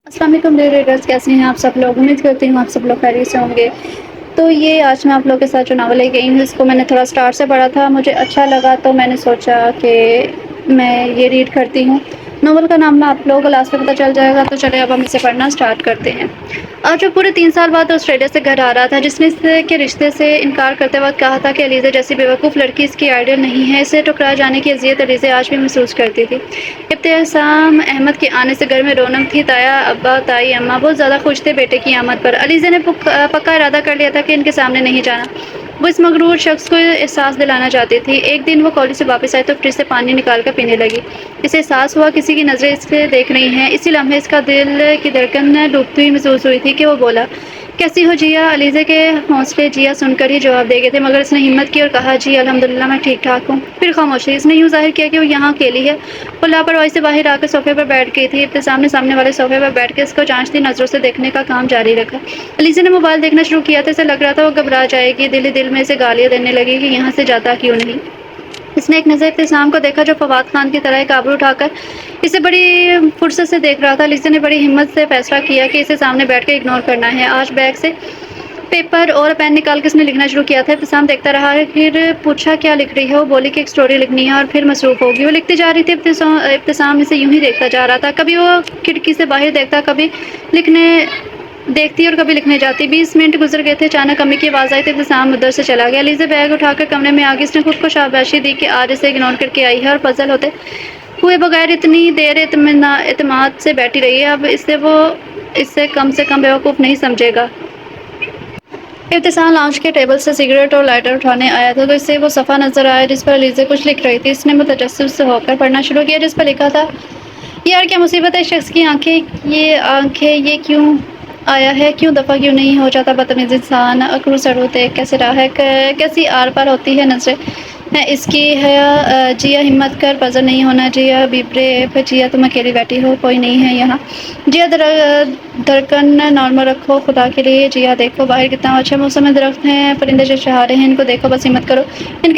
السلام علیکم dear readers, کیسے ہیں آپ سب لوگ؟ امید کرتی ہوں آپ سب لوگ خیریت سے ہوں گے۔ تو یہ آج میں آپ لوگوں کے ساتھ جو ناول لے کے آئی ہوں، اس کو میں نے تھوڑا اسٹارٹ سے پڑھا تھا، مجھے اچھا لگا تو میں نے سوچا کہ میں یہ ریڈ کرتی ہوں۔ ناول کا نام آپ لوگوں کو لاسٹ میں پتہ چل جائے گا، تو چلے اب ہم اسے پڑھنا اسٹارٹ کرتے ہیں۔ آج وہ پورے 3 سال بعد آسٹریلیا سے گھر آ رہا تھا، جس نے اس کے رشتے سے انکار کرتے وقت کہا تھا کہ الیزا جیسی بیوقوف لڑکی اس کی آئیڈیل نہیں ہے۔ اسے ٹھکرائے جانے کی اذیت الیزا آج بھی محسوس کرتی تھی۔ ابتسام احمد کے آنے سے گھر میں رونق تھی۔ تایا، ابا، تائی، اماں بہت زیادہ خوش تھے بیٹے کی آمد پر۔ الیزا نے پکا ارادہ کر لیا تھا کہ ان کے سامنے نہیں جانا۔ وہ اس مغرور شخص کو احساس دلانا چاہتی تھی۔ ایک دن وہ کالج سے واپس آئی تو فریج سے پانی نکال کر پینے لگی۔ اسے احساس ہوا کسی کی نظریں اسے دیکھ رہی ہیں۔ اسی لمحے اس کا دل کی دھڑکن ڈوبتی ہوئی محسوس ہوئی تھی کہ وہ بولا، کیسی ہو جیا؟ الیزا کے حوصلے جیا سن کر ہی جواب دے گئے تھے، مگر اس نے ہمت کی اور کہا، جی الحمدللہ میں ٹھیک ٹھاک ہوں۔ پھر خاموشی۔ اس نے یوں ظاہر کیا کہ وہ یہاں اکیلی ہے۔ وہ لاپرواہی سے باہر آ کر صوفے پر بیٹھ گئی تھی۔ ابتسام نے سامنے والے صوفے پر بیٹھ کے اس کو جانچتی نظروں سے دیکھنے کا کام جاری رکھا۔ الیزا نے موبائل دیکھنا شروع کیا تھا۔ اسے لگ رہا تھا وہ گھبرا جائے گی۔ دل ہی دل میں اسے گالیاں دینے لگی کہ یہاں سے جاتا کیوں نہیں۔ اس نے ایک نظر ابتسام کو دیکھا جو فواد خان کی طرح ایک آبرو اٹھا کر اسے بڑی فرصت سے دیکھ رہا تھا۔ الیزا نے بڑی ہمت سے فیصلہ کیا کہ اسے سامنے بیٹھ کے اگنور کرنا ہے۔ آج بیگ سے پیپر اور پین نکال کے اس نے لکھنا شروع کیا تھا۔ ابتسام دیکھتا رہا، پھر پوچھا، کیا لکھ رہی ہے؟ وہ بولی کہ ایک سٹوری لکھنی ہے اور پھر مصروف ہوگی۔ وہ لکھتی جا رہی تھی۔ ابتسام اسے یوں ہی دیکھتا جا رہا تھا۔ کبھی وہ کھڑکی سے باہر دیکھتا، کبھی لکھنے دیکھتی اور کبھی لکھنے جاتی۔ 20 منٹ گزر گئے تھے۔ اچانک امی کی آواز آئی تو ابتسام ادھر سے چلا گیا۔ الیزا بیگ اٹھا کر کمرے میں آ گئی۔ اس نے خود کو شاباشی دی کہ آج اسے اگنور کر کے آئی ہے اور پزل ہوئے بغیر اتنی دیر اعتماد سے بیٹھی رہی ہے۔ اب وہ اسے کم سے کم بیوقوف نہیں سمجھے گا۔ ابتسام لاؤنج کے ٹیبل سے سگریٹ اور لائٹر اٹھانے آیا تھا تو اسے وہ صفحہ نظر آیا جس پر الیزا کچھ لکھ رہی تھی۔ اس نے متجسس ہو کر پڑھنا شروع کیا جس پر لکھا تھا، یار کیا مصیبت ہے اس شخص کی آنکھیں یہ کیوں آیا ہے، کیوں دفعہ کیوں نہیں ہو جاتا بدتمیز انسان، اکڑو سڑو دیکھ کیسے رہا ہے، کیسی آر پار ہوتی ہے نظریں ہیں اس کی، ہے جیا ہمت کر، پزل نہیں ہونا جیا، بی بریو جیا، تم اکیلی بیٹھی ہو، کوئی نہیں ہے یہاں جیا، دھڑکن نارمل رکھو خدا کے لیے جیا، دیکھو باہر کتنا اچھا موسم ہے، درخت ہیں، پرندے چہچہا رہے ہیں، ان کو دیکھو، بس ہمت کرو،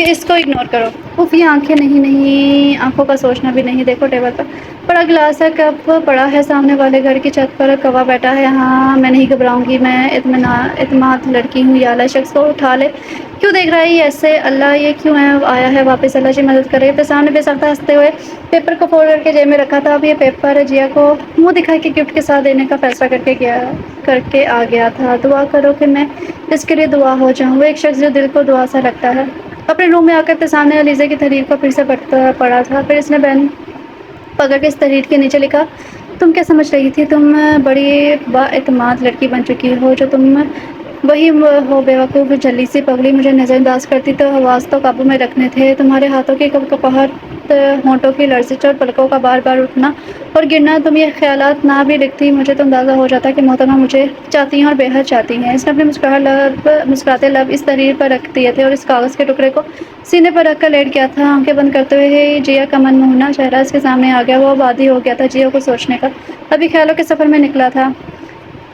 اس کو اگنور کرو۔ اف یہ آنکھیں نہیں، آنکھوں کا سوچنا بھی نہیں، دیکھو ٹیبل پر بڑا گلاس ہے، کپ پڑا ہے سامنے والے گھر کی چھت پر، کوا بیٹھا ہے، ہاں میں نہیں گھبراؤں گی، میں اعتماد لڑکی ہوں، یہ اعلیٰ شخص کو اٹھا لے، کیوں دیکھ رہا ہے یہ ایسے، اللہ یہ کیوں آیا ہے واپس، اللہ جی مدد کرے۔ ابتسام نے بے سختہ ہنستے ہوئے پیپر کو فولڈ کر کے جیب میں رکھا تھا۔ اب یہ پیپر جیا کو منہ دکھا کے گفٹ کے ساتھ دینے کا فیصلہ کر کے آ گیا تھا۔ دعا کرو کہ میں اس کے لیے دعا ہو جاؤں، وہ ایک شخص جو دل کو دعا سا لگتا ہے۔ اپنے روم میں آ کر ابتسام نے الیزا کی تحریر کو پھر سے پڑھا تھا، پھر اس نے پین پکڑ کے اس تحریر کے نیچے لکھا، تم کیا سمجھ رہی تھی، تم بڑی با اعتماد لڑکی بن چکی ہو، جو تم وہی ہو بیوقوف جھلی سی پگلی، مجھے نظر انداز کرتی تو حواس تو قابو میں رکھنے تھے، تمہارے ہاتھوں کی کپکپاہٹ، ہونٹوں کی لرزش اور پلکوں کا بار بار اٹھنا اور گرنا، تم یہ خیالات نہ بھی لکھتی مجھے تو اندازہ ہو جاتا کہ محترمہ مجھے چاہتی ہیں اور بے حد چاہتی ہیں۔ اس نے اپنے مسکراتے لب اس تحریر پر رکھ دیے تھے اور اس کاغذ کے ٹکڑے کو سینے پر رکھ کر لیٹ گیا تھا۔ آنکھیں بند کرتے ہوئے جیا کا من موہنا چہرہ اس کے سامنے آ گیا۔ وہ اب عادی ہو گیا تھا جیا کو سوچنے کا، ابھی خیالوں کے سفر میں نکلا تھا۔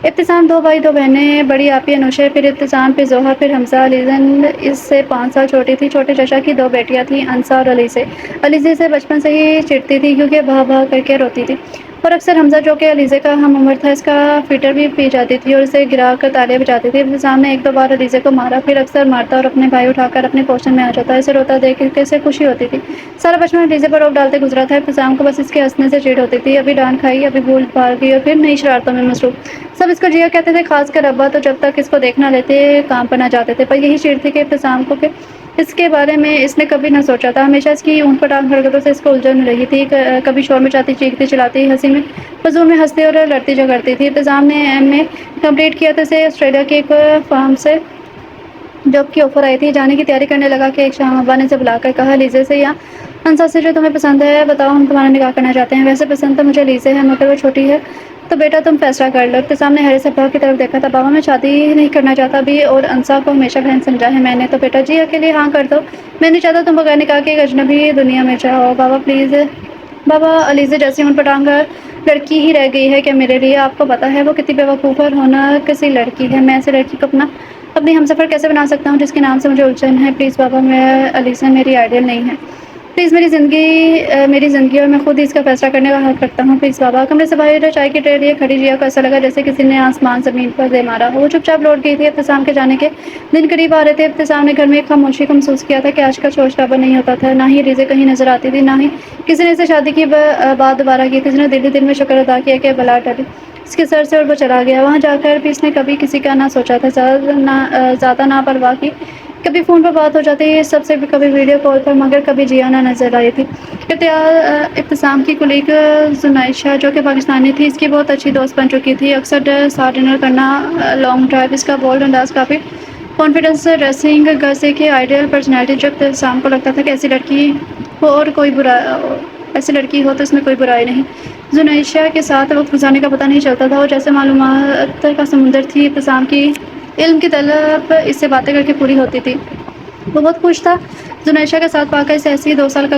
ابتسام، 2 بھائی 2 بہنیں، بڑی آپی انوشے، پھر ابتسام، پھر زوہا، پھر حمزہ۔ الیزا اس سے 5 سال چھوٹی تھی۔ چھوٹے چچا کی 2 بیٹیاں تھیں، انسا اور الیزا۔ الیزا اسے بچپن سے ہی چڑھتی تھی کیونکہ بھا بھا کر کے روتی تھی، اور اکثر حمزہ جو کہ الیزا کا ہم عمر تھا اس کا فیٹر بھی پی جاتی تھی اور اسے گرا کر تالیاں بجاتی تھی۔ ابتسام نے 1-2 بار الیزا کو مارا، پھر اکثر مارتا اور اپنے بھائی اٹھا کر اپنے پوشن میں آ جاتا۔ اسے روتا دیکھ کے اسے خوشی ہوتی تھی۔ سارا بچپن الیزا پر روب ڈالتے گزرا تھا۔ ابتسام کو بس اس کے ہنسنے سے چڑ ہوتی تھی، ابھی ڈانٹ کھائی، ابھی بھول بھال گئی اور پھر نئی شرارتوں میں مصروف۔ سب اس کو جیا کہتے تھے، خاص کر ابا تو جب تک اس کو دیکھ نہ لیتے کام پر نہ جاتے تھے، پر یہی چڑ تھی کہ ابتسام کو کہ اس کے بارے میں اس نے کبھی نہ سوچا تھا۔ ہمیشہ اس کی اونٹ پٹانگ حرکتوں سے اس کو الجھن رہی تھی، کبھی شور مچاتی، چیختی چلاتی، ہنسی میں فضول میں ہنستی اور لڑتی جھگڑتی تھی۔ ابتسام نے ایم اے کمپلیٹ کیا تو اسے آسٹریلیا کے ایک فرم سے جاب کی آفر آئی تھی۔ جانے کی تیاری کرنے لگا کہ ایک شام ابا نے اسے بلا کر کہا، الیزا سے یا انسا سے جو تمہیں پسند ہے بتاؤ، ہم تمہارا نکاح کرنا چاہتے ہیں۔ ویسے پسند تو مجھے الیزا ہے مگر وہ چھوٹی ہے تو بیٹا تم فیصلہ کر لو۔ ابتسام نے حیرت سے ابا کی طرف دیکھا تھا۔ بابا میں شادی نہیں کرنا چاہتا ابھی، اور انسا کو ہمیشہ بہن سمجھا ہے میں نے، تو بیٹا جیا کے لیے ہاں کر دو، میں نہیں چاہتا تم بغیر نکاح کے ایک اجنبی دنیا میں جاؤ۔ بابا پلیز بابا، الیزا جیسی اونٹ پٹانگ لڑکی ہی رہ گئی ہے کیا میرے لیے؟ آپ کو پتہ ہے وہ کتنی بیوقوف اور ہونہار سی لڑکی ہے، میں ایسی لڑکی کو اپنی ہمسفر کیسے بنا سکتا ہوں جس کے نام سے مجھے الجھن ہے؟ پلیز بابا، الیزا میری آئیڈیل نہیں ہے۔ پلیز میری زندگی اور میں خود ہی اس کا فیصلہ کرنے کا حق رکھتا ہوں، پلیز بابا۔ کمرے سے باہر چائے کی ٹرے لیے کھڑی جیا کو ایسا لگا جیسے کسی نے آسمان زمین پر دے مارا ہو۔ وہ چپ چاپ لوٹ گئی تھی۔ ابتسام کے جانے کے دن قریب آ رہے تھے۔ ابتسام نے گھر میں ایک خاموشی کو محسوس کیا تھا کہ آج کل شور شرابہ نہیں ہوتا تھا، نہ ہی ریزیں کہیں نظر آتی تھی، نہ ہی کسی نے اسے شادی کی بات دوبارہ کی تھی۔ اس نے دل میں شکر ادا کیا کہ بلا ٹلی اس کے سر سے اور وہ چلا گیا وہاں جا کر بھی۔ اس نے کبھی کسی کا نہ سوچا تھا، زیادہ نہ پرواہ کی۔ کبھی فون پر بات ہو جاتی سب سے، کبھی ویڈیو کال پر، مگر کبھی جیا نہ نظر آئی تھی۔ ابتسام کی کولیگ زنیشہ جو کہ پاکستانی تھی، اس کی بہت اچھی دوست بن چکی تھی۔ اکثر ساتھ ڈنر کرنا، لانگ ڈرائیو۔ اس کا بولڈ انداز، کافی کانفیڈنس، ڈریسنگ، گھر سے کی آئیڈیل پرسنالٹی، جو ابتسام کو لگتا تھا کہ ایسی لڑکی ہو تو اس میں کوئی برائی نہیں۔ زنیشہ کے ساتھ وقت گزارنے کا پتہ نہیں چلتا تھا، وہ جیسے معلومات کا سمندر تھی۔ ابتسام کی علم کی طلب اس سے باتیں کر کے پوری ہوتی تھی۔ وہ بہت خوش تھا زنیشہ کے ساتھ پا کر۔ اسے ایسے ہی 2 سال کا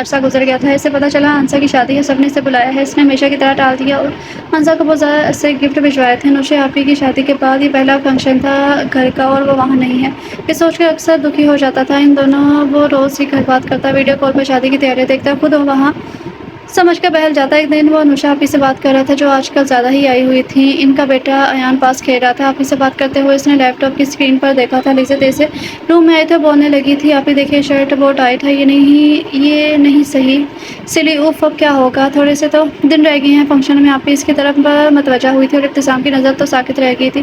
عرصہ گزر گیا تھا۔ اسے پتہ چلا ہنسا کی شادی ہے، سب نے اسے بلایا ہے، اس نے ہمیشہ کی طرح ٹال دیا اور ہنسا کو بہت زیادہ سے گفٹ بھجوائے تھے۔ نوشے آپی کی شادی کے بعد یہ پہلا فنکشن تھا گھر کا اور وہ وہاں نہیں ہے، یہ سوچ کر اکثر دکھی ہو جاتا تھا۔ ان دونوں وہ روز ہی گھر بات کرتا، ویڈیو کال پر شادی کی تیاریاں دیکھتا، خود وہاں سمجھ کر بہل جاتا۔ ایک دن وہ نوشا آپی سے بات کر رہا تھا، جو آج کل زیادہ ہی آئی ہوئی تھی۔ ان کا بیٹا ایان پاس کھیل رہا تھا۔ آپی سے بات کرتے ہوئے اس نے لیپ ٹاپ کی اسکرین پر دیکھا تھا۔ لیزے تیز سے روم میں آئے تھے، بولنے لگی تھی، آپی دیکھیے شرٹ بہت ٹائٹ ہے، یہ نہیں صحیح سلی، اوف اب کیا ہوگا، تھوڑے سے تو دن رہ گئے ہیں فنکشن میں۔ آپی اس کی طرف متوجہ ہوئی تھی اور ابتسام کی نظر تو ساکت رہ گئی تھی۔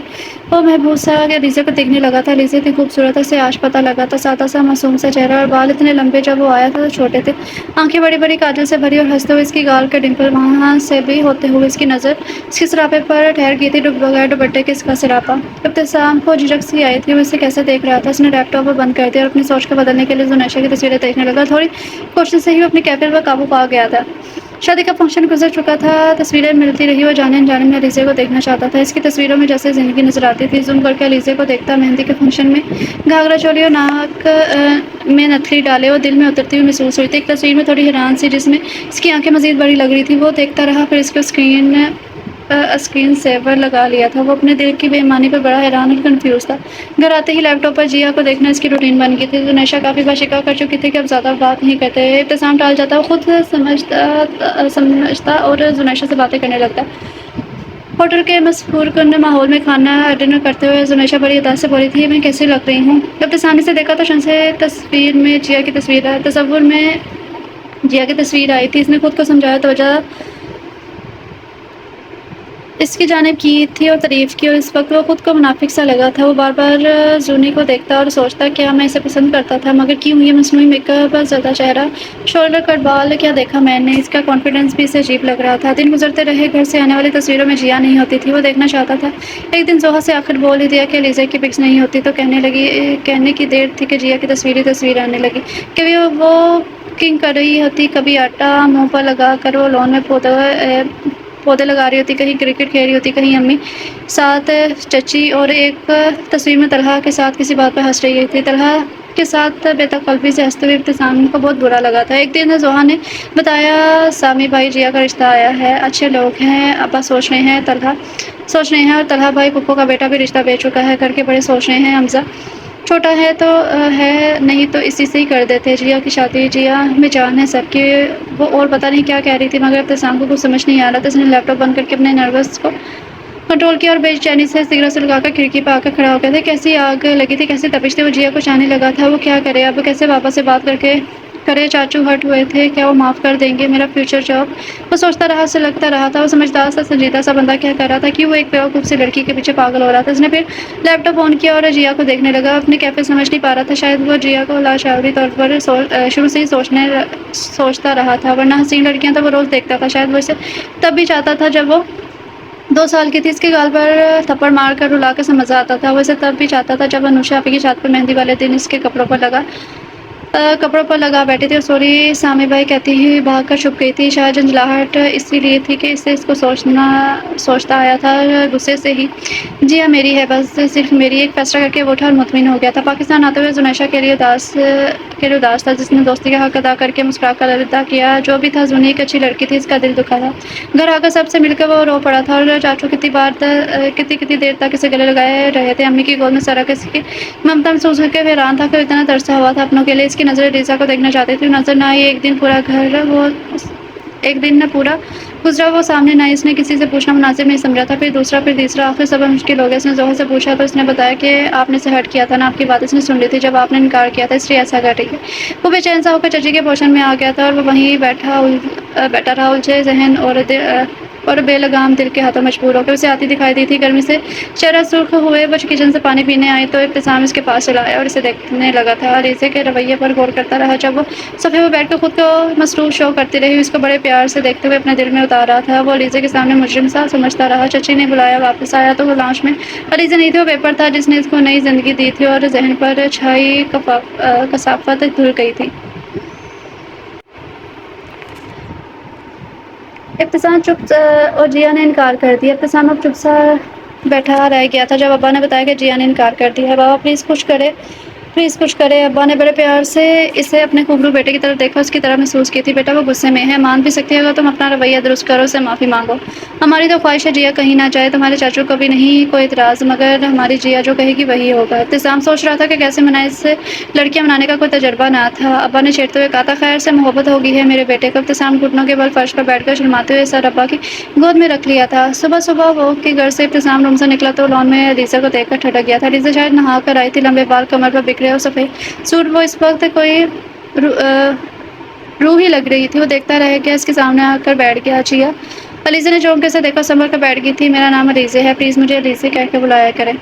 وہ محبوب سا لیزے کو دیکھنے لگا تھا۔ لیزے اتنی خوبصورت، اسے آج پتہ لگا تھا، سادہ سا معصوم سا چہرہ اور بال اتنے لمبے، جب وہ آیا تھا تو چھوٹے تھے، آنکھیں بڑی بڑی کاجل سے بھری اور ہنستے ہوئے اس کی گال کا ڈمپل وہاں سے بھی ہوتے ہوئے اس کی نظر اس کے سراپے پر ٹھہر گئی تھی، بغیر دوپٹے کے اس کا سراپا۔ ابتسام کو جھجک سی آئی تھی، وہ اسے کیسے دیکھ رہا تھا۔ اس نے لیپ ٹاپ بند کر دیا اور اپنی سوچ کو بدلنے کے لیے زنیشہ کی تصویریں دیکھنے لگا۔ تھوڑی کوشش سے ہی وہ اپنی کیفیت پر قابو پا گیا تھا۔ شادی کا فنکشن گزر چکا تھا، تصویریں ملتی رہی، وہ جانے انجانے میں علیزے کو دیکھنا چاہتا تھا۔ اس کی تصویروں میں جیسے زندگی نظر آتی تھی۔ زوم کر کے علیزے کو دیکھتا، مہندی کے فنکشن میں گھاگھرا چولی اور ناک میں نتھری ڈالے، وہ دل میں اترتی ہوئی محسوس ہوئی تھی۔ ایک تصویر میں تھوڑی حیران سی، جس میں اس کی آنکھیں مزید بڑی لگ رہی تھی، وہ دیکھتا رہا، پھر اس کو اسکرین سیور لگا لیا تھا۔ وہ اپنے دل کی بے ایمانی پر بڑا حیران اور کنفیوز تھا۔ گھر آتے ہی لیپ ٹاپ پر جیا کو دیکھنا اس کی روٹین بن گئی تھی۔ زنیشہ کافی بار شکا کر چکی تھی کہ اب زیادہ بات نہیں کرتے، ابتسام ٹال جاتا، وہ خود سمجھتا اور زنیشہ سے باتیں کرنے لگتا۔ ہوٹل کے مسحور کن ماحول میں کھانا ڈنر کرتے ہوئے زنیشہ بڑی اداس سے بولی تھی، میں کیسی لگ رہی ہوں؟ ابتسام نے اسے دیکھا تو شن سے تصور میں جیا کی تصویر آئی تھی۔ اس نے خود کو سمجھایا، توجہ اس کی جانب کی تھی اور تعریف کی، اور اس وقت وہ خود کو منافق سا لگا تھا۔ وہ بار بار زونی کو دیکھتا اور سوچتا، کیا میں اسے پسند کرتا تھا؟ مگر کیوں؟ یہ مصنوعی میک اپ، زردہ چہرہ، شولڈر کٹ بال، کیا دیکھا میں نے؟ اس کا کانفیڈنس بھی اسے عجیب لگ رہا تھا۔ دن گزرتے رہے، گھر سے آنے والی تصویروں میں جیا نہیں ہوتی تھی، وہ دیکھنا چاہتا تھا۔ ایک دن زوہا سے آخر بول ہی دیا کہ لیزا کی پکس نہیں ہوتی، تو کہنے کی دیر تھی کہ جیا کی تصویر آنے لگی۔ کبھی وہ کوکنگ کر رہی ہوتی، کبھی آٹا منہ پر لگا کر وہ لون میں پودے لگا رہی ہوتی، کہیں کرکٹ کھیل رہی ہوتی، کہیں امی ساتھ چچی، اور ایک تصویر میں طلحہ کے ساتھ کسی بات پر ہنس رہی تھی۔ طلحہ کے ساتھ بے تکلفی سے ہنستے ہوئے ابتسام کو بہت برا لگا تھا۔ ایک دن زوہا نے بتایا، سامی بھائی جیا کا رشتہ آیا ہے، اچھے لوگ ہیں، ابا سوچ رہے ہیں اور طلحہ بھائی پھپھو کا بیٹا بھی رشتہ بھیج چکا ہے، گھر کے بڑے سوچ رہے ہیں حمزہ چھوٹا ہے تو ہے، نہیں تو اسی سے ہی کر دیتے جیا کی شادی، جیا میں جان ہے سب کی۔ وہ اور پتہ نہیں کیا کہہ رہی تھی، مگر ابتسام کو کچھ سمجھ نہیں آ رہا تھا۔ اس نے لیپ ٹاپ بند کر کے اپنے نروس کو کنٹرول کیا اور بے چینی سے سگریٹ سے لگا کر کھڑکی پہ آ کر کھڑا ہو گیا تھا۔ کیسی آگ لگی تھی، کیسی تپش تھی، وہ جیا کو چاہنے لگا تھا۔ وہ کیا کرے اب، کیسے پاپا سے بات کرے؟ چاچو ہٹ ہوئے تھے، کیا وہ معاف کر دیں گے میرا فیوچر جاب؟ وہ سوچتا رہا، اسے لگتا رہا تھا وہ سمجھدار سا سنجیدہ سا بندہ کیا کر رہا تھا کہ وہ ایک بیوقوف سی لڑکی کے پیچھے پاگل ہو رہا تھا۔ اس نے پھر لیپ ٹاپ آن کیا اور جیا کو دیکھنے لگا، اپنے کیفے سمجھ نہیں پا رہا تھا، شاید وہ جیا کو لاشعوری طور پر شروع سے ہی سوچتا رہا تھا، ورنہ حسین لڑکیاں تو وہ روز دیکھتا تھا، شاید وہ اسے تب بھی چاہتا تھا جب وہ 2 سال کی تھی۔ اس کے گال پر تھپڑ مار کر رلا کے سے مزہ آتا تھا، وہ اسے تب بھی چاہتا تھا جب انوشا آپی کی چھات پر مہندی والے دن اس کے کپڑوں پر لگا بیٹھی تھی اور سوری سامی بھائی کہتی ہی بھاگ کر چھپ گئی تھی۔ شاید جھنجھلاہٹ اسی لیے تھی کہ اسے اس کو سوچتا آیا تھا غصے سے ہی۔ جی ہاں میری ہے، بس صرف میری، ایک فیصلہ کر کے وہ اٹھا اور مطمئن ہو گیا تھا۔ پاکستان آتے ہوئے زنیشہ کے لیے اداس تھا، جس نے دوستی کا حق ادا کر کے مسکرا کر الوداع کیا۔ جو بھی تھا زنی ایک اچھی لڑکی تھی، اس کا دل دکھا تھا۔ گھر آ کر سب سے مل کر وہ رو پڑا تھا اور چاچو کتنی دیر تک اسے گلے لگائے رہے تھے۔ امی کی گود میں سارا کسی کی ممتا محسوس کر کے حیران تھا کہ اتنا ترسا ہوا تھا اپنوں کے لیے۔ اس کی نظریں ریزا کو دیکھنا چاہتی تھی، نظر نہ آئی۔ ایک دن نہ پورا گزرا وہ سامنے نہ آئی۔ اس نے کسی سے پوچھنا مناسب نہیں سمجھا تھا، پھر دوسرا، پھر تیسرا، آخر صبر مشکل ہو گیا۔ اس نے ظہر سے پوچھا تو اس نے بتایا کہ آپ نے اسے ہرٹ کیا تھا نا، آپ کی بات اس نے سن لی تھی جب آپ نے انکار کیا تھا، اس لیے ایسا کر رہی ہے۔ وہ بے چین سا ہو کر چچی کے پوشن میں آ گیا تھا اور وہ وہیں بیٹھا رہا، الجھے ذہن اور بے لگام دل کے ہاتھوں مجبور ہو کے۔ اسے آتی دکھائی دی تھی گرمی سے چہرہ سرخ ہوئے وہ کچن سے پانی پینے آئی تو ابتسام اس کے پاس چلا آیا اور اسے دیکھنے لگا تھا۔ علیزے کے رویے پر غور کرتا رہا۔ جب وہ صفحے پر بیٹھ کر خود کو مصروف شو کرتی رہی، اس کو بڑے پیار سے دیکھتے ہوئے اپنے دل میں اتار رہا تھا۔ وہ علیزے کے سامنے مجرم سا سمجھتا رہا۔ چچی نے بلایا، واپس آیا تو وہ لاؤنج میں علیزہ نہیں تھی، وہ پیپر تھا جس نے اس کو نئی زندگی دی تھی اور ذہن پر چھائی کثافت دھل گئی تھی۔ ابتسام چپ اور جیا نے انکار کر دیا۔ ابتسام اب چپ سا بیٹھا رہ گیا تھا جب ابا نے بتایا کہ جیا نے انکار کر دیا ہے۔ بابا پلیز کچھ کرے۔ ابا نے بڑے پیار سے اسے اپنے خوبرو بیٹے کی طرف دیکھا، اس کی طرف محسوس کی تھی۔ بیٹا وہ غصے میں ہے، مان بھی سکتی ہے، اگر تم اپنا رویہ درست کرو، اسے معافی مانگو۔ ہماری تو خواہش ہے جیا کہیں نہ جائے، تمہارے چاچو کو بھی نہیں کوئی اعتراض، مگر ہماری جیا جو کہے گی وہی ہوگا۔ ابتسام سوچ رہا تھا کہ کیسے منائے، اس سے لڑکیاں منانے کا کوئی تجربہ نہ تھا۔ ابا نے چھیڑتے ہوئے کہا تھا خیر سے محبت ہو گئی ہے میرے بیٹے کو۔ ابتسام گھٹنوں کے بل فرش پر بیٹھ کر شرماتے ہوئے سر ابا کی گود میں رکھ لیا تھا۔ صبح وہ کے گھر سے ابتسام روم سے نکلا تو لان میں علیزہ کو دیکھ کر ٹھٹک گیا تھا۔ علیزہ شاید نہا کر آئی تھی، لمبے بال کمر پر بکھرے اور سفید سوٹ، وہ اس وقت کوئی روح ہی لگ رہی تھی۔ وہ دیکھتا رہ گیا، اس کے سامنے آ کر بیٹھ گیا۔ جیا علیزہ نے چونکے سے دیکھا، سنبھل کر بیٹھ گئی تھی۔ میرا نام علیزہ ہے، پلیز مجھے علیزہ کہہ کے بلایا کریں۔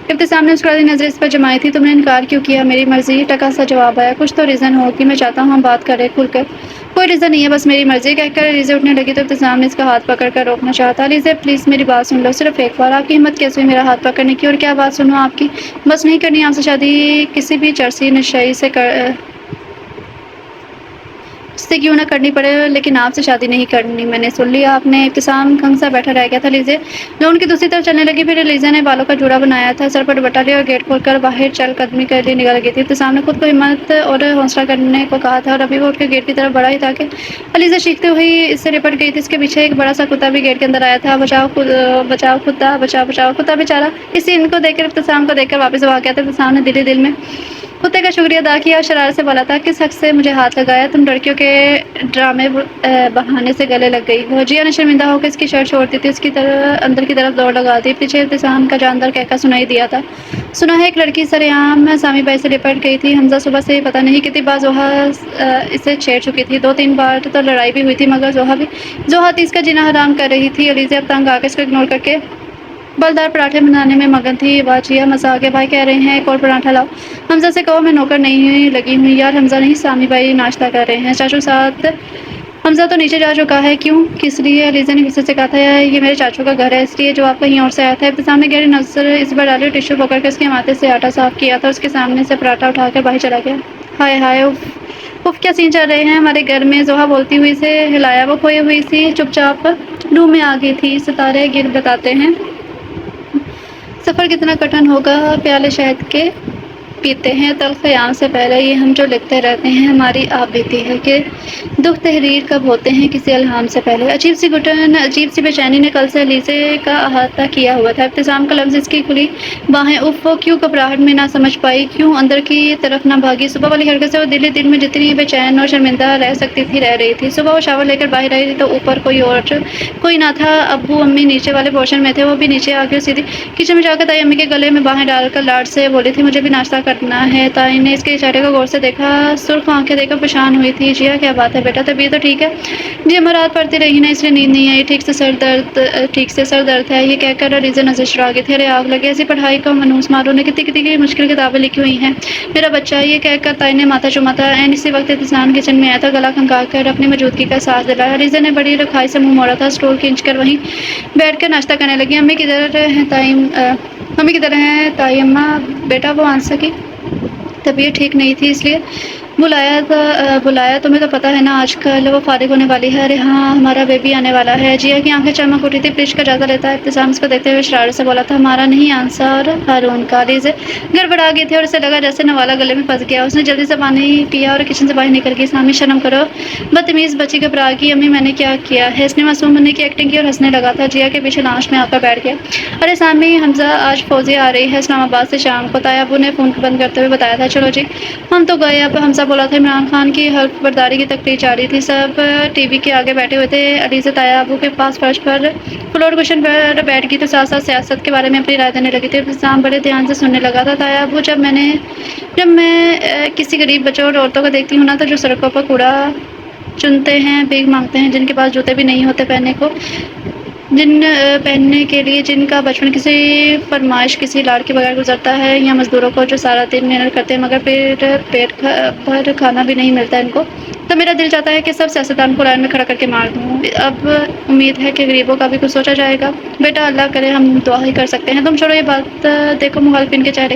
ابتسام نے مسکراتی نظریں اس پر جمائی تھی۔ تم نے انکار کیوں کیا؟ میری مرضی، ٹکا سا جواب آیا۔ کچھ تو ریزن ہو کہ میں چاہتا ہوں ہم بات کریں کھل کر۔ کوئی ریزن نہیں ہے، بس میری مرضی، کہہ کر علیزہ اٹھنے لگی تو ابتسام نے اس کا ہاتھ پکڑ کر روکنا چاہا تھا۔ علیزہ پلیز میری بات سن لو، صرف ایک بار۔ آپ کی ہمت کیسے ہوئی میرا ہاتھ پکڑنے کی؟ اور کیا بات سنوں آپ کی؟ بس نہیں کرنی آپ سے شادی، کسی بھی چرسی نشئی سے کیوں نہ کرنی پڑے، لیکن آپ سے شادی نہیں کرنی۔ میں نے سن لیا آپ نے۔ ابتسام کھنگ سا بیٹھا رہ گیا تھا۔ علیزہ لون کی دوسری طرف چلنے لگی، پھر علیزہ نے بالوں کا جوڑا بنایا تھا، سر پر دوپٹہ لیا اور گیٹ کھول کر باہر چل قدمی کے لیے نکل گئی تھی۔ ابتسام نے خود کو ہمت اور حوصلہ کرنے کو کہا تھا اور ابھی وہ اٹھ کے گیٹ کی طرف بڑھا ہی تھا کہ علیزہ چیختے ہوئی اس سے لپٹ گئی تھی۔ اس کے پیچھے ایک بڑا سا کتا بھی گیٹ کے اندر آیا تھا۔ بچاؤ کتا، بچاؤ کتا بیچارہ اس سین کو دیکھ کر ابتسام کو دیکھ کر واپس بھاگ گیا تھا۔ ابتسام نے دل میں کتے کا شکریہ ادا کیا اور شرارت سے بولا تھا کس حق سے مجھے ہاتھ لگایا؟ تم لڑکیوں کے ڈرامے بہانے سے گلے لگ گئی ہو۔ جیا نے شرمندہ ہو کے اس کی شرٹ چھوڑتی تھی، اس کی اندر کی طرف دوڑ لگا دی۔ پیچھے ابتسام کا جاندار کہکا سنائی دیا تھا، سنا ہے ایک لڑکی سرعام سامی بھائی سے لپٹ گئی تھی۔ حمزہ صبح سے پتہ نہیں کتنی بار زوہا اسے چھیڑ چکی تھی، 2-3 بار تو لڑائی بھی ہوئی تھی، مگر زوہا تیس کا جینا حرام کر رہی تھی۔ علیزہ اب تنگ آ کے اس کو اگنور کر کے بلدار پراٹھے بنانے میں مگن تھی۔ واہ جیا مزہ آ گیا، بھائی کہہ رہے ہیں ایک اور پراٹھا لاؤ۔ حمزہ سے کہو میں نوکر نہیں لگی ہوں یار۔ حمزہ نہیں، سامی بھائی ناشتہ کر رہے ہیں، چاچو ساتھ۔ حمزہ تو نیچے جا چکا ہے، کیوں؟ کس لیے؟ علیزہ نے غصے سے کہا تھا یہ میرے چاچو کا گھر ہے، اس لیے جو آپ کہیں اور سے آیا تھا۔ ابتسام نے گہری نظر اس پر ڈالی اور ٹشو پکڑ کر اس کے ماتھے سے آٹا صاف کیا تھا، اس کے سامنے سے پراٹھا اٹھا کر باہر چلا گیا۔ ہائے ہائے اف کیا سین چل رہے ہیں ہمارے گھر میں؟ زوہا بولتی ہوئی اسے ہلایا۔ وہ کھوئی ہوئی سی چپ چاپ روم میں آ گئی تھی۔ ستارے گر بتاتے ہیں سفر کتنا کٹھن ہوگا، پیالے شہد کے پیتے ہیں تلخ قیام سے پہلے، یہ ہم جو لکھتے رہتے ہیں ہماری آپ بیتی ہے کہ دکھ تحریر کب ہوتے ہیں کسی الہام سے پہلے۔ عجیب سی گھٹن، عجیب سی بے چینی نے کل سے علیزہ کا احاطہ کیا ہوا تھا۔ ابتسام کا لفظ، اس کی کھلی باہیں، اف وہ کیوں گھبراہٹ میں نہ سمجھ پائی، کیوں اندر کی طرف نہ بھاگی۔ صبح والی حرکت سے وہ دل میں جتنی بے چین اور شرمندہ رہ سکتی تھی رہ رہی تھی۔ صبح وہ شاور لے کر باہر آئی تو اوپر کوئی نہ تھا۔ ابو امی نیچے والے پورشن میں تھے، وہ بھی نیچے آ کے سیدھی کچن میں جا کر تائی امی کے گلے میں باہیں ڈال کر لاڈ سے بولی تھی مجھے بھی ناشتہ کرنا ہے۔ تائی نے اس کے اشارے کو غور سے دیکھا، سرخ آنکھیں دے کر پریشان ہوئی تھی۔ جیا کیا بات ہے بیٹا، طبیعت تو ٹھیک ہے؟ جی اما رات پڑتی رہی نا، اس لیے نیند نہیں آئی، ٹھیک سے سر درد ہے، یہ کہہ کر علیزہ نظر چرا گئی تھی۔ ارے آگ لگے، ایسی پڑھائی کو منحوس ماروں نے کتنی مشکل کتابیں لکھی ہوئی ہیں میرا بچہ، یہ کہہ کر تائی نے ماتھا چوما تھا۔ عین اسی وقت ابتسام کچن میں آیا تھا، گلا کھنکا کر اپنی موجودگی کا احساس دلایا۔ علیزہ نے بڑی رکھائی سے منہ موڑا تھا، اسٹول کھینچ کر وہیں بیٹھ کر ناشتہ کرنے لگی۔ امی کدھر ہیں تائی اماں؟ بیٹا وہ آنسا کی طبیعت ٹھیک نہیں تھی، اس لیے بلایا، تمہیں تو پتہ ہے نا آج کل وہ فارغ ہونے والی ہے۔ ارے ہاں ہمارا بیبی آنے والا ہے۔ جیا کی آنکھیں چمک اٹھی تھی، فرج کا جائزہ لیتا ہے ابتسام اس کو دیکھتے ہوئے شرارت سے بولا تھا ہمارا نہیں، آنسا اور ہارون کا۔ علیزہ گڑبڑا گئی تھی اور اسے لگا جیسے نوالا گلے میں پھنس گیا۔ اس نے جلدی سے پانی پیا اور کچن سے باہر نکل گئی۔ سامی شرم کرو، بدتمیز بچی گھبرا گئی۔ امی میں نے کیا کیا ہے؟ اس نے معصوم بننے کی ایکٹنگ کی اور ہنسنے لگا تھا۔ جیا کے پیچھے لاؤنج میں آ کر بیٹھ گیا۔ ارے سامی حمزہ آج فوزی آ رہی ہے اسلام آباد سے شام کو، تائی ابو نے فون بند کرتے ہوئے بتایا تھا۔ چلو جی ہم تو گئے۔ اب حمزہ بولا تھا عمران خان کی حلف برداری کی تقریر جاری تھی، سب ٹی وی کے آگے بیٹھے ہوئے تھے، علیزہ طاہر ابو کے پاس فرش پر فلور کشن پر بیٹھ گئی تو ساتھ ساتھ سیاست کے بارے میں اپنی رائے دینے لگی تھی۔ ابتسام بڑے دھیان سے سننے لگا تھا۔ طاہر ابو، جب میں کسی غریب بچوں اور عورتوں کو دیکھتی ہوں نا، تو جو سڑکوں پر کوڑا چنتے ہیں، بھیک مانگتے ہیں، جن کے پاس جوتے بھی نہیں ہوتے پہننے کے لیے، جن کا بچپن کسی فرمائش، کسی لاڑ کے بغیر گزرتا ہے، یا مزدوروں کو جو سارا دن محنت کرتے ہیں مگر پھر پیٹ بھر کھانا بھی نہیں ملتا ان کو، تو میرا دل چاہتا ہے کہ سب سیاستدان کو لائن میں کھڑا کر کے مار دوں۔ اب امید ہے کہ غریبوں کا بھی کچھ سوچا جائے گا۔ بیٹا اللہ کرے، ہم دعا ہی کر سکتے ہیں۔ تم چھوڑو یہ بات، دیکھو مخالفین کے چہرے۔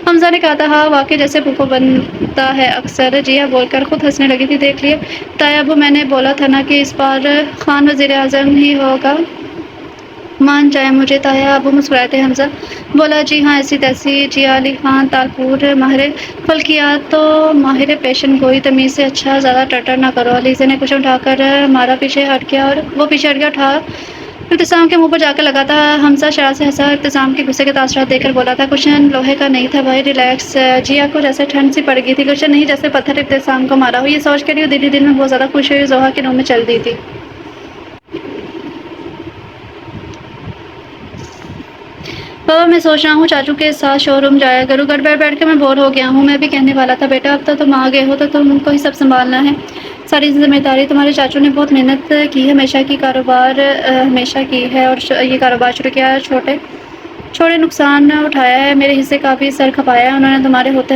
حمزہ نے کہا تھا، ہاں واقعی جیسے پھوپھو بنتا ہے اکثر۔ جیا بول کر خود ہنسنے لگی تھی۔ دیکھ لیے طاہر ابو، میں نے بولا تھا نا کہ اس بار خان وزیر اعظم ہی ہوگا، مان جائے مجھے۔ طاہر ابو مسکرائے تھے۔ حمزہ بولا، جی ہاں ایسی تیسی۔ جیا علی خان تالپور، ماہر فلکیات تو ماہر پیشن گوئی، تمیز سے اچھا زیادہ ٹرٹر نہ کرو۔ علیزہ نے کچھ اٹھا کر مارا، پیچھے ہٹ گیا اور وہ پیچھے ہٹ گیا، اٹھا ابتسام کے منہ پر جا کر لگا تھا۔ حمزہ شرارت سے ہنسا، ابتسام کے غصے کے تاثرات دیکھ کر بولا تھا، کشن لوہے کا نہیں تھا بھائی، ریلیکس۔ جیا کو جیسے ٹھنڈ سی پڑ گئی تھی، کشن نہیں جیسے پتھر ابتسام کو مارا ہو۔ یہ سوچ کر دل ہی دل میں بہت زیادہ خوش ہوئی، ضحیٰ کے روم میں چل دی تھی۔ بابا میں سوچ رہا ہوں چاچو کے ساتھ شو روم جایا کروں، گھر بیٹھ بیٹھ کے میں بور ہو گیا ہوں۔ میں بھی کہنے والا تھا بیٹا، اب تو تم آ گئے ہو تو تم کو ہی سب سنبھالنا ہے، ساری ذمہ داری۔ تمہارے چاچو نے بہت محنت کی ہے، ہمیشہ کی ہے، اور یہ کاروبار شروع کیا ہے، چھوڑے نقصان اٹھایا ہے، میرے حصے کا بھی سر کھپایا ہے انہوں نے تمہارے ہوتے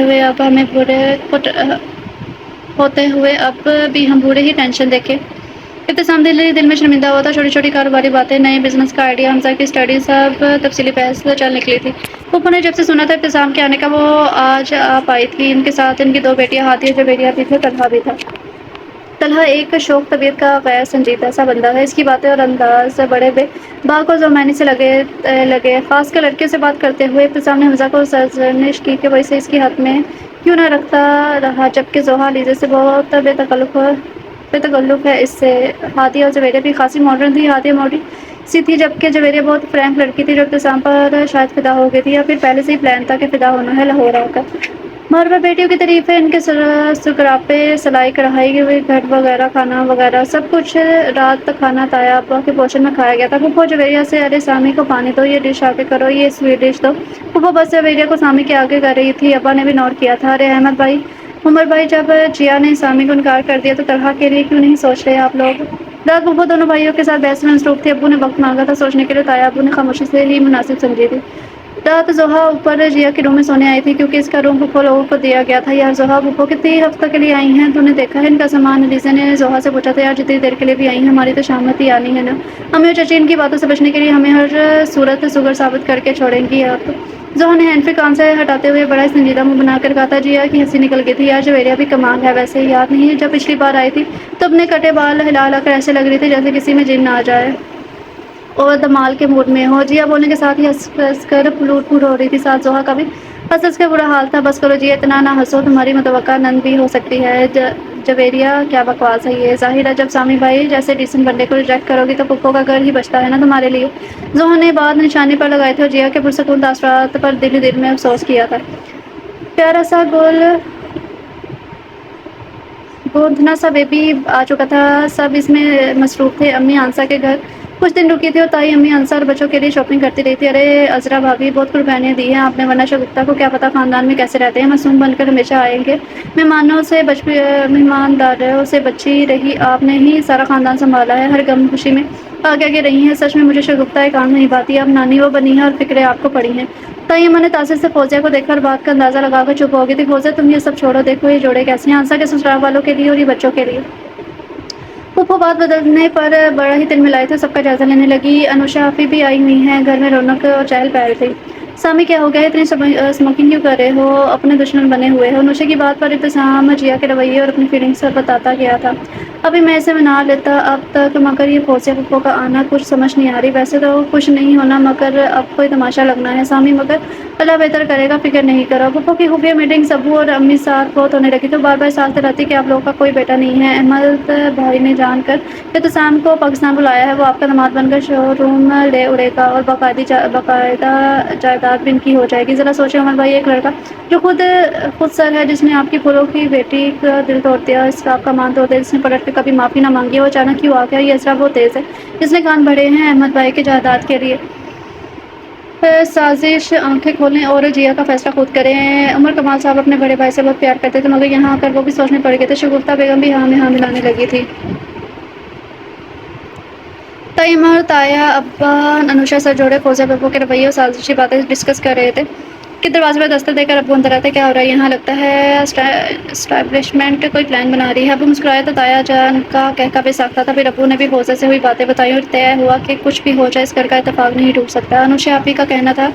ہوئے، اب بھی ہم بوڑھے ہی ٹینشن دیکھے۔ ابتسام دل میں شرمندہ ہوا تھا، چھوٹی چھوٹی کاروباری باتیں، نئے بزنس کا آئیڈیا، حمزہ کی اسٹڈی، سب تفصیلی بحث چل نکلی تھی۔ پھوپھو نے جب سے سنا تھا ابتسام کے آنے کا، وہ آج آ پائی تھی۔ ان کے ساتھ ان کی دو بیٹیاں ہادیہ جویریہ بھی تھیں، طلحہ بھی تھا۔ طلحہ ایک شوخ طبیعت کا غیر سنجیدہ سا بندہ ہے، اس کی باتیں اور انداز بڑے بے باک اور زمانے سے لگے، خاص کر لڑکیوں سے بات کرتے ہوئے۔ ابتسام نے حمزہ کو سرزنش کی کہ وہ اسے اس کی حد میں کیوں نہ رکھتا رہا، جبکہ ضحیٰ علیزہ سے بہت بے تکلف ہے اس سے۔ ہادیہ اور جویریہ بھی خاصی ماڈرن تھی، ہادیہ موٹی سی تھی، جبکہ جویریہ بہت فرینک لڑکی تھی جو ابتسام پر شاید فدا ہو گئی تھی، یا پھر پہلے سے ہی پلان تھا کہ فدا ہونا ہے لاہور آ کر۔ ماں اور بیٹیوں کی تعریفیں، ان کے سکراپے، سلائی کڑھائی، گھٹ وغیرہ، کھانا وغیرہ، سب کچھ رات تک کھانا طاہر ابا کے پوشن میں کھایا گیا تھا۔ پھوپھو جویریہ سے، ارے سامی کو پانی دو، یہ ڈش آگے کرو، یہ سویٹ ڈش دو۔ پھوپھو بس جویریہ کو سامی کے آگے کر رہی تھی، ابا نے بھی نوٹ کیا تھا۔ ارے احمد بھائی، عمر بھائی، جب جیا نے سامی کو انکار کر دیا تو طلحہ کے لیے کیوں نہیں سوچ رہے آپ لوگ؟ رات پھوپھو دونوں بھائیوں کے ساتھ بحث میں مصروف تھی، ابو نے وقت مانگا تھا سوچنے کے لیے، طاہر ابو نے خاموشی سے ہی مناسب سمجھی تھی۔ رات ضحیٰ اوپر جیا کے روم میں سونے آئی تھی، کیونکہ اس کا روم پھوپھو لوگوں کو دیا گیا تھا۔ یار ضحیٰ، پھوپھو کتنی ہفتوں کے لیے آئی ہیں؟ تو نے دیکھا ہے ان کا سامان؟ علیزہ نے ضحیٰ سے پوچھا تھا۔ یار جتنی دیر کے لیے بھی آئی ہیں، ہماری تو شامت ہی آنی ہے نا۔ امی اور چچی ان کی باتوں سے بچنے کے لیے ہمیں ہر صورت سگر ثابت کر کے چھوڑیں گی آپ؟ ضحیٰ نے ہینڈ فری کان سے ہٹاتے ہوئے بڑا سنجیدہ منہ بنا کر کہا تھا۔ جیا کی ہنسی نکل گئی تھی۔ یار جویریہ بھی کمال ہے ویسے، یاد نہیں جب پچھلی بار آئی تھی تو اپنے کٹے بال ہلا ہلا کر ایسے لگ رہی تھی جیسے کسی میں جن آ جائے اور دمال کے موڈ میں ہو۔ جیا بولنے کے ساتھ ہی ہنس ہنس کر پھوٹ ہو رہی تھی، ساتھ ضحیٰ کا بھی ہنس ہنس کے برا حال تھا۔ بس کرو جیا، اتنا نہ ہنسو، تمہاری متوقع نند بھی ہو سکتی ہے۔ جویریہ کیا بکواس ہے یہ؟ ظاہر ہے جب سامی بھائی جیسے ڈیسنٹ بندے کو ریجیکٹ کرو گی تو پھوپھو کا گھر ہی بچتا ہے نا تمہارے لیے۔ ضحیٰ نے بات نشانے پر لگائے تھے اور جیا کے پرسکون تاثرات پر دل ہی دل میں افسوس کیا تھا۔ پیارا سا گودھنا سا بیبی آ چکا تھا، سب اس میں مصروف تھے۔ امی آنسا کے گھر کچھ دن رکی تھی اور تائی امی آنسا اور بچوں کے لیے شاپنگ کرتی رہی تھی۔ ارے عذرا بھابھی، بہت قربانیاں دی ہیں آپ نے، ورنہ شگفتہ کو کیا پتا خاندان میں کیسے رہتے ہیں، معصوم بن کر ہمیشہ آئیں گے، مہمانداروں سے بچی رہی، آپ نے ہی سارا خاندان سنبھالا ہے، ہر غم خوشی میں آگے آگے رہی ہیں، سچ میں مجھے شگفتہ ایک آنکھ نہیں بھاتی، اب نانی وہ بنی ہے اور فکریں آپ کو پڑی ہیں۔ تائی اماں نے تاثر سے فوزیہ کو دیکھ کر بات کا اندازہ لگا کر چپ ہو گئی تھی۔ فوزیہ تم یہ سب چھوڑو، دیکھو یہ جوڑے کیسے ہیں، آنسا کے سسرال والوں کے لیے اور یہ بچوں کے لیے۔ پھوپھو بات بدلنے پر بڑا ہی تل ملائے تھے، سب کا جائزہ لینے لگی۔ انوشا آپی بھی آئی ہوئی ہیں، گھر میں رونق اور چہل پہل تھی۔ سامی کیا ہو گیا ہے، اتنی اسموکنگ کیوں کر رہے ہو، اپنے دشمن بنے ہوئے ہو؟ انوشا کی بات پر ابتسام جیا کے رویے اور اپنی فیلنگس بتاتا گیا تھا۔ ابھی میں اسے منا لیتا اب تک، مگر یہ فوزیہ پھوپھو کا آنا کچھ سمجھ نہیں آ رہی، ویسے تو خوش نہیں ہونا مگر اب کوئی تماشا لگنا ہے سامی، مگر اللہ بہتر کرے گا، فکر نہیں کرو۔ پھوپھو کی خفیہ میٹنگز ابو اور امی ساتھ بہت ہونے لگی تو بار بار ساتھ دلاتی کہ آپ لوگوں کا کوئی بیٹا نہیں ہے۔ احمد بھائی نے جان کر ابتسام کو پاکستان بلایا ہے، وہ آپ کا داماد بن کر شو روم لے اڑے گا اور باقاعدہ جائیداد بھی ان کی ہو جائے گی۔ ذرا سوچیں عمر بھائی، ایک لڑکا جو خود سر ہے، جس نے آپ کی پھولوں کی بیٹی کا دل توڑ دیا، اس کا آپ کا مان توڑ دیا، جس نے پلٹ کے کبھی معافی نہ مانگی، وہ اچانک کیوں آ گیا؟ یہ اسرا بہت تیز ہے، جس نے کان بھرے ہیں احمد بھائی کے جائیداد کے لیے۔ سازش آنکھیں کھولیں اور جیا کا فیصلہ خود کریں۔ عمر کمال صاحب اپنے بڑے بھائی سے بہت پیار کرتے تھے، مگر یہاں آ کر وہ بھی سوچنے پڑ گئے تھے۔ شگفتہ بیگم بھی ہاں میں ہاں ملانے لگی تھی۔ تیمور اور تایا ابا انوشا سر جوڑے فوزیہ ببو کے رویے اور سازشی باتیں ڈسکس کر رہے تھے کہ دروازے پر دستک دے کر ابو اندر آتے۔ کیا ہو رہا ہے یہاں؟ لگتا ہے اسٹیبلشمنٹ کوئی پلان بنا رہی ہے۔ ابو مسکرائے تو تایا جان کا کہکا بھی ساختہ تھا۔ پھر ابو نے بھی فوزیہ سے ہوئی باتیں بتائیں اور طے ہوا کہ کچھ بھی ہو جائے اس گھر کا اتفاق نہیں ٹوٹ سکتا۔ انوشا آپی کا کہنا تھا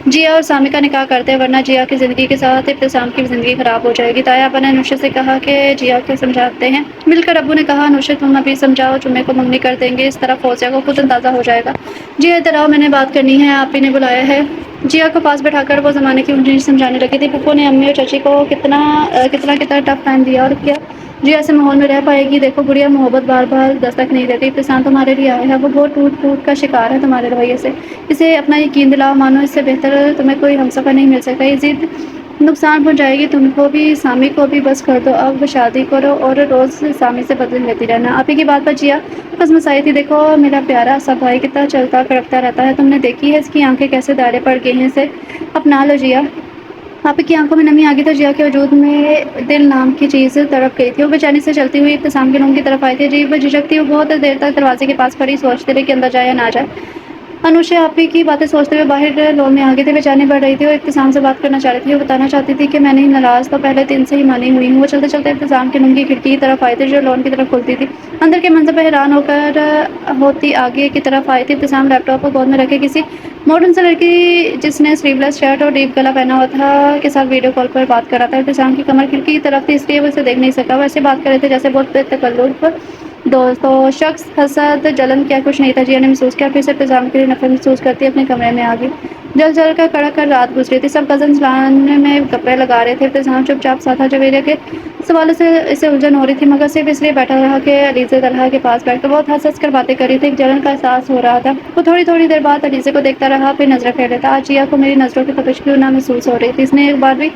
جیا اور سامی کا نکاح کرتے، ورنہ جیا کی زندگی کے ساتھ ابتسام کی بھی زندگی خراب ہو جائے گی۔ تایا ابا نے انوشا سے کہا کہ جیا کو سمجھاتے ہیں۔ مل کر ابو نے کہا انوشا تم ابھی سمجھاؤ، جمعے کو منگنی کر دیں گے، اس طرح فوزیہ کو خود اندازہ ہو جائے گا۔ جیا ادھر آؤ، میں نے بات کرنی ہے، آپی نے بلایا ہے۔ جیا کو پاس بٹھا کر وہ زمانے کی انجینئر سمجھانے لگی تھی۔ پھپھو نے امی اور چچی کو کتنا ٹف ٹائم دیا اور کیا جیا ایسے ماحول میں رہ پائے گی؟ دیکھو گڑیا، محبت بار بار دستک نہیں دیتی، ابتسام تمہارے لیے آیا ہے، وہ بہت ٹوٹ کا شکار ہے تمہارے رویے سے۔ اسے اپنا یقین دلاؤ، مانو اس سے بہتر تمہیں کوئی ہمسفر نہیں مل سکتا۔ یہ ضد نقصان پہنچائے گی تم کو بھی، سامی کو بھی۔ بس کر دو اب، شادی کرو اور روز سامی سے بدلے لیتی رہنا۔ آپی کی بات پر جیا مسمسائی تھی۔ دیکھو میرا پیارا سا بھائی کتنا چلتا کڑپتا رہتا ہے، تم نے دیکھی ہے اس کی آنکھیں کیسے دائرے پڑ گئی ہیں؟ اسے اپنا لو جیا۔ آپی کی آنکھوں میں نمی آ گئی تھی، جیا کے وجود میں دل نام کی چیز تڑپ گئی تھی۔ وہ بے چینی سے چلتی ہوئی ابتسام کے روم کی طرف آئی تھی۔ عجیب جھجک تھی، وہ بہت دیر تک دروازے کے پاس کھڑی سوچتی رہی کہ اندر جائے یا نہ جائے۔ انوشا آپی کی باتیں سوچتے ہوئے باہر لون میں آ گئی تھی، بے چینی بڑھ رہی تھی، وہ ابتسام سے بات کرنا چاہ رہی تھی، وہ بتانا چاہتی تھی کہ میں نہیں ناراض، تو پہلے دن سے ہی مانی ہوئی ہوں۔ وہ چلتے چلتے ابتسام کے روم کی کھڑکی کی طرف آئی تھی جو لون کی طرف کھلتی تھی۔ اندر کے منظر پہ حیران ہوتی آگے کی طرف آئی تھی۔ ابتسام لیپ ٹاپ کو گود میں رکھے کسی ماڈرن سی لڑکی جس نے سلیو لیس شرٹ اور ڈیپ گلا پہنا ہوا تھا کے ساتھ ویڈیو کال پر بات کر رہا تھا۔ ابتسام کی کمر کھڑکی کی طرف تھی، اس لیے وہ اسے دیکھ نہیں سکا۔ وہ ایسے بات کر رہے تھے جیسے بہت تکلف دوستوں، شخص حسد جلن کیا کچھ نہیں تھا۔ جیا نے محسوس کیا، پھر سے ابتسام کے لیے نفرت محسوس کرتی اپنے کمرے میں آ گئی۔ جل جل کر کڑک کر رات گزری تھی، سب کزنز لان میں گپے لگا رہے تھے۔ ابتسام چپ چاپ سا تھا، جویریہ کے سوالوں سے اسے الجھن ہو رہی تھی، مگر صرف اس لیے بیٹھا رہا کہ علیزے طلحہ کے پاس بیٹھ کر بہت ہنس کر باتیں کر رہی تھی۔ ایک جلن کا احساس ہو رہا تھا۔ وہ تھوڑی دیر بعد علیزے کو دیکھتا رہا، پھر نظریں پھیر لیتا۔ آج جیا کو میری نظروں کی تپش کیوں نہ محسوس ہو رہی تھی؟ اس نے ایک بار بھی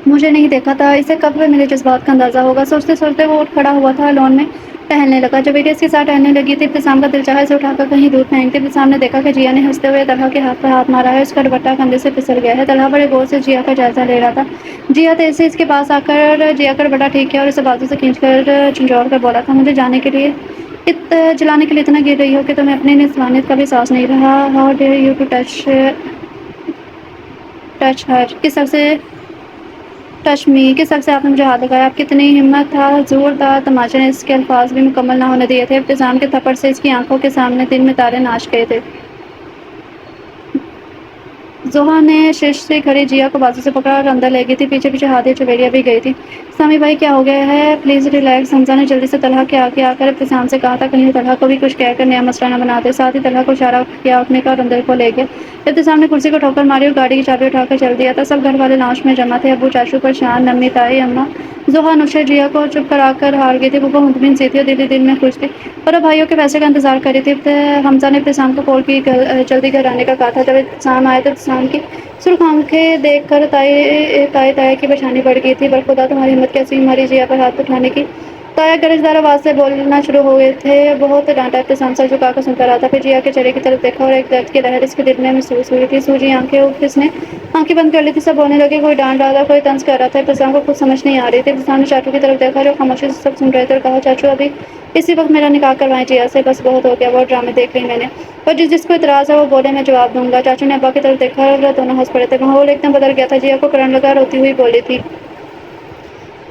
مجھے نہیں دیکھا تھا، اسے کب میرے جذبات کا اندازہ ہوگا؟ سوچتے سوچتے وہ اٹھ کھڑا ہوا تھا، لون میں ٹہلنے لگا۔ جویریہ اس کے ساتھ ٹہلنے لگی تھی۔ ابتسام کا دل چاہا اسے اٹھا کر کہیں دور پھینک دے۔ ابتسام نے دیکھا کہ جیا نے ہنستے ہوئے طلحہ کے ہاتھ پر ہاتھ مارا ہے، اس کا دوپٹہ کندھے سے پھسل گیا ہے۔ طلحہ بڑے غور سے جیا کا جائزہ لے رہا تھا۔ جیا تیزی سے اس کے پاس آ کر جیا کا دوپٹہ ٹھیک کیا اور اسے بازو سے کھینچ کر جھنجھوڑ کر بولا تھا، مجھے جلانے کے لیے اتنا گر رہی ہو کہ تمہیں اپنی نسوانیت کا بھی احساس نہیں رہا۔ How dare you to touch her, کس حق سے ٹچ می، کس حق سے آپ نے مجھے ہاتھ لگایا؟ آپ کی اتنی ہمت تھا؟ زوردار تماچے نے اس کے الفاظ بھی مکمل نہ ہونے دیے تھے۔ ابتسام کے تھپڑ سے اس کی آنکھوں کے سامنے دن میں تارے ناچ گئے تھے۔ زوہا نے شش سے کھڑی جیا کو بازو سے پکڑا اور اندر لے گئی تھی، پیچھے پیچھے ہادیہ جویریہ بھی گئی تھی۔ سامی بھائی کیا ہو گیا ہے؟ Please relax. حمزہ نے جلدی سے طلحہ کے آگے آ کر ابتسام سے کہا تھا، کہیں طلحہ کو بھی کچھ کہہ کر نیا مسئلہ نہ بنا دے۔ ساتھ ہی طلحہ کو اشارہ کیا اٹھنے کا اور اندر کو لے گیا۔ ابتسام نے کرسی کو ٹھوکر ماری اور گاڑی کی چابی اٹھا کر چل دیا تھا۔ سب گھر والے لاؤنج میں جمع تھے، ابو چاچو پریشان، امی تائی اماں زوہا انوشا جیا کو چپ کرا کر ہار گئی تھی۔ وہ مطمئن سی تھی اور دل میں خوش تھی، اور اب بھائیوں کے فیصلے کا انتظار کر رہی تھی۔ حمزہ نے ابتسام کو کال کی جلدی گھر آنے کا کہا تھا۔ جب ابتسام آئے تو ابتسام کی سرخ آنکھیں دیکھ کر تائی کی پریشانی بڑھ گئی تھی۔ برخدا تمہاری ہمت کیسی ہوئی ہماری جیا پر ہاتھ اٹھانے کی؟ تایا گرجدار آواز سے بولنا شروع ہو گئے تھے۔ بہت ڈانٹا۔ ابتسام سر جھکا کر سنتا رہا تھا، پھر جیا کے چہرے کی طرف دیکھا اور ایک درد کی لہر اس کے دل میں محسوس ہوئی تھی۔ سوجی آنکھیں، اف، اس نے آنکھیں بند کر لی تھی۔ سب بولنے لگے، کوئی ڈانٹ رہا تھا، کوئی طنز کر رہا تھا۔ ابتسام کو کچھ سمجھ نہیں آ رہی تھی۔ ابتسام نے چاچو کی طرف دیکھا جو خاموشی سے سب سن رہے تھے، اور کہا، چاچو ابھی اسی وقت میرا نکاح کروائیں جیا سے، بس بہت ہو گیا، بہت ڈرامے دیکھ لیے میں نے۔ اور جس کو اعتراض ہے وہ بولے، میں جواب دوں گا۔ چاچو نے ابا کی طرف دیکھا اور دونوں ہنس پڑے تھے۔ ماحول ایک دم بدل گیا تھا۔ جیا کو کرنٹ لگا، روتی ہوئی بولی تھی،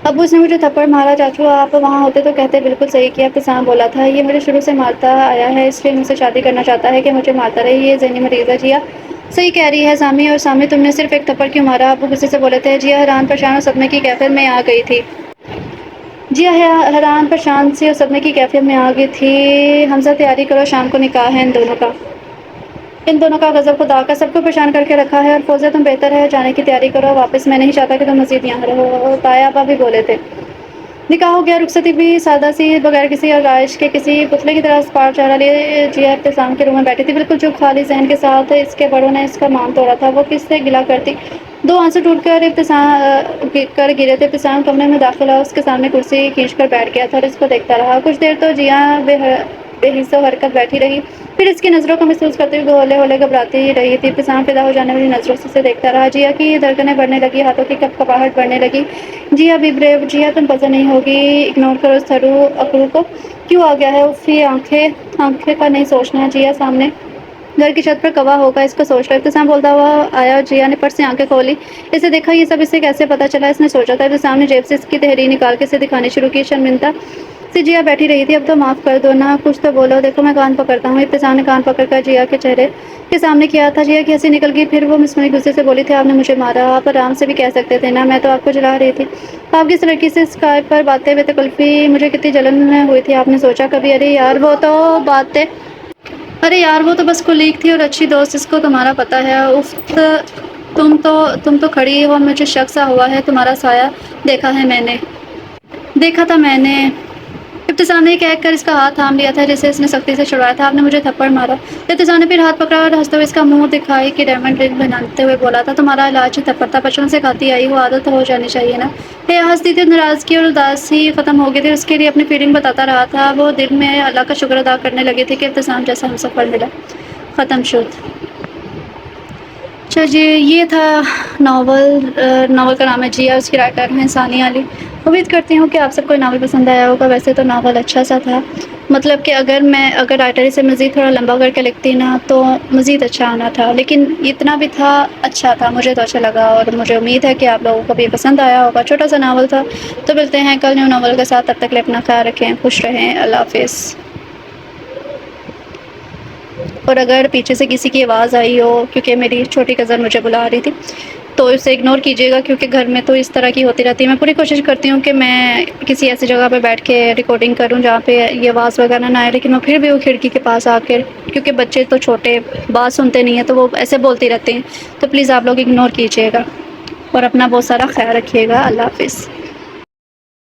ابو اس نے مجھے تھپڑ مارا، چاچو آپ وہاں ہوتے تو کہتے بالکل صحیح کیا۔ ابتسام بولا تھا، یہ مجھے شروع سے مارتا آیا ہے، اس لیے مجھ سے شادی کرنا چاہتا ہے کہ مجھے مارتا رہے، یہ ذہنی مریض ہے۔ جیا صحیح کہہ رہی ہے سامی، اور سامی تم نے صرف ایک تھپڑ کیوں مارا؟ ابو غصے سے بولے تھے۔ جیا حیران پریشان اور صدمے کی کیفیت میں آ گئی تھی۔ جیا حیران پریشان سی اور صدمے کی کیفیت میں آ گئی تھی۔ حمزہ تیاری کرو، شام کو نکاح ہے ان دونوں کا غضب خدا کا سب کو پریشان کر کے رکھا ہے، اور فوزیہ تم بہتر ہے جانے کی تیاری کرو واپس، میں نہیں چاہتا کہ تم مزید یہاں رہو۔ تایا ابا بھی بولے تھے۔ نکاح ہو گیا، رخصتی بھی سادہ سی بغیر کسی آرائش کے کسی پتلے کی طرح پار چڑھا لیے جیا ابتسام کے روم میں بیٹھی تھی، بالکل چپ خالی ذہن کے ساتھ۔ اس کے بڑوں نے اس کا مان توڑا تھا، وہ کس سے گلہ کرتی؟ دو آنسو ٹوٹ کر گرے تھے۔ ابتسام کمرے میں داخل ہوا، اس کے سامنے کرسی کھینچ کر بیٹھ گیا تھا اور اس کو دیکھتا رہا۔ کچھ دیر تو جیا بے حس و حرکت بیٹھی رہی، پھر اس کی نظروں کو محسوس کرتے ہوئے ہولے ہولے گھبراتی رہی تھی۔ ابتسام فدا ہو جانے والی نظروں سے اسے دیکھتا رہا۔ جیا کی دھڑکنیں بڑھنے لگی، ہاتھوں کی کپکپاہٹ بڑھنے لگی۔ جیا بی بریو، جیا تم پزل نہیں ہوگی، اگنور کرو اس تھرو اکڑو کو۔ کیوں آ گیا ہے؟ اف یہ آنکھیں کا نہیں سوچنا ہے۔ جیا سامنے گھر کی چھت پر کوا ہوگا، اس کو سوچ رہا۔ ابتسام بولتا ہوا آیا اور جیا نے پٹ سے آنکھیں کھولی، اسے دیکھا۔ یہ سب اسے کیسے پتہ چلا؟ اس نے سوچا تھا۔ ابتسام نے جیب سے اس کی تحریر نکال کے اسے دکھانی شروع کی۔ شرمندہ سی جیا بیٹھی رہی تھی۔ اب تو معاف کر دو نا، کچھ تو بولو، دیکھو میں کان پکڑتا ہوں۔ ابتسام نے کان پکڑ کر جیا کے چہرے کے سامنے کیا تھا۔ جیا کی ہنسی نکل گئی، پھر وہ مصنوعی غصے سے بولی تھی، آپ نے مجھے مارا؟ آپ آرام سے بھی کہہ سکتے تھے نا، میں تو آپ کو جلا رہی تھی۔ آپ کس لڑکی سے اسکائپ پر باتیں بے تکلفی؟ مجھے کتنی جلن ہوئی تھی، آپ نے سوچا کبھی؟ ارے یار وہ تو بس کولیگ تھی اور اچھی دوست، اس کو تمہارا پتہ ہے۔ اف تم تو کھڑی ہو، مجھے شک سا ہوا ہے، تمہارا سایہ دیکھا تھا میں نے۔ ابتسام نے کہہ کر اس کا ہاتھ تھام لیا تھا جسے اس نے سختی سے چھڑوایا تھا۔ آپ نے مجھے تھپڑ مارا۔ ابتسام نے پھر ہاتھ پکڑا اور ہنستے ہوئے اس کا منہ دکھائی کہ ڈائمنڈ رنگ بناتے ہوئے بولا تھا، تمہارا علاج ہی تھپڑ تھا، بچپن سے کھاتی آئی ہو، عادت ہو جانی چاہیے نا۔ یہ ہنستی تھی، ناراضگی اور اداسی ختم ہو گئی تھی، اس کے لیے اپنی فیلنگ بتاتا رہا تھا۔ وہ دل میں اللہ کا شکر ادا کرنے لگی تھی کہ ابتسام جیسا ہمسفر ملا۔ ختم شد۔ اچھا جی، یہ تھا ناول کا نام ہے جیا، اس کی رائٹر ہیں ثانیہ علی۔ امید کرتی ہوں کہ آپ سب کو ناول پسند آیا ہوگا۔ ویسے تو ناول اچھا سا تھا، مطلب کہ اگر رائٹر اسے مزید تھوڑا لمبا کر کے لکھتی نا تو مزید اچھا آنا تھا، لیکن اتنا بھی تھا، اچھا تھا، مجھے تو اچھا لگا اور مجھے امید ہے کہ آپ لوگوں کو بھی پسند آیا ہوگا۔ چھوٹا سا ناول تھا، تو ملتے ہیں کل نیو ناول کے ساتھ، تب تک کے لیے اپنا خیال رکھیں، خوش رہیں، اللہ حافظ۔ اور اگر پیچھے سے کسی کی آواز آئی ہو کیونکہ میری چھوٹی کزن مجھے بلا رہی تھی تو اسے اگنور کیجیے گا، کیونکہ گھر میں تو اس طرح کی ہوتی رہتی ہے۔ میں پوری کوشش کرتی ہوں کہ میں کسی ایسی جگہ پہ بیٹھ کے ریکارڈنگ کروں جہاں پہ یہ آواز وغیرہ نہ آئے، لیکن وہ پھر بھی وہ کھڑکی کے پاس آ کے، کیونکہ بچے تو چھوٹے بات سنتے نہیں ہیں تو وہ ایسے بولتی رہتے ہیں، تو پلیز آپ لوگ اگنور کیجیے گا اور اپنا بہت سارا خیال رکھیے گا۔ اللہ حافظ۔